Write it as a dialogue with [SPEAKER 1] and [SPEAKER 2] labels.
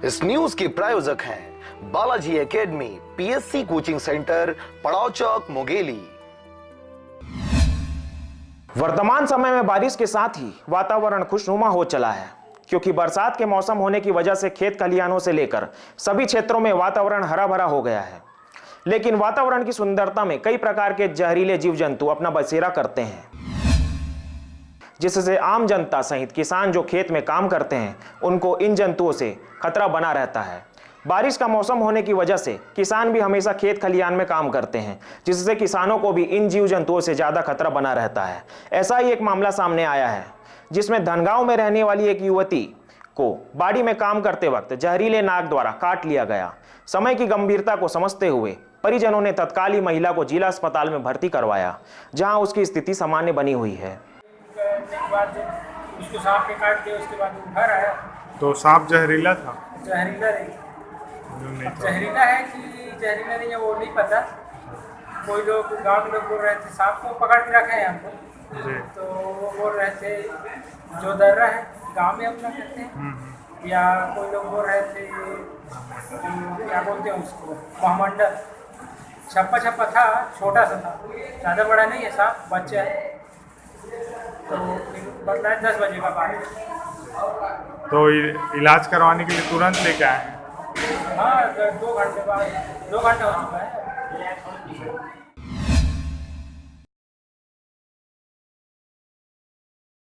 [SPEAKER 1] इस न्यूज के प्रायोजक हैं Balaji academy, PSC coaching centre, पड़ाव चौक, मुंगेली।
[SPEAKER 2] वर्तमान समय में बारिश के साथ ही वातावरण खुशनुमा हो चला है, क्योंकि बरसात के मौसम होने की वजह से खेत खलिहानों से लेकर सभी क्षेत्रों में वातावरण हरा भरा हो गया है। लेकिन वातावरण की सुंदरता में कई प्रकार के जहरीले जीव जंतु अपना बसेरा करते हैं, जिससे आम जनता सहित किसान जो खेत में काम करते हैं उनको इन जंतुओं से खतरा बना रहता है। बारिश का मौसम होने की वजह से किसान भी हमेशा खेत खलिहान में काम करते हैं, जिससे किसानों को भी इन जीव जंतुओं से ज़्यादा खतरा बना रहता है। ऐसा ही एक मामला सामने आया है, जिसमें धनगांव में रहने वाली एक युवती को बाड़ी में काम करते वक्त जहरीले नाग द्वारा काट लिया गया। समय की गंभीरता को समझते हुए परिजनों ने तत्काल ही महिला को जिला अस्पताल में भर्ती करवाया, जहां उसकी स्थिति सामान्य बनी हुई है।
[SPEAKER 3] बाद उसको सांप ने काट दिया, उसके बाद वो घर आया
[SPEAKER 4] तो सांप जहरीला था?
[SPEAKER 3] जहरीला जहरीला है कि जहरीला नहीं है वो नहीं पता। कोई लोग गांव में लोग बोल रहे थे सांप को पकड़ के रखे हैं हमको, तो वो बोल रहे थे जो दर्रा है गांव में अपना कहते हैं, या कोई लोग बोल रहे थे क्या बोलते हैं उसको, महामंडल। छप्पा छप्पा था, छोटा सा था, ज़्यादा बड़ा नहीं है सांप, बच्चा है। तो बदला है 10 बजे का बारिश।
[SPEAKER 4] तो इलाज करवाने के लिए तुरंत लेके आए हैं?
[SPEAKER 3] हाँ, 2 घंटे बाद, 2 घंटे हो चुका है।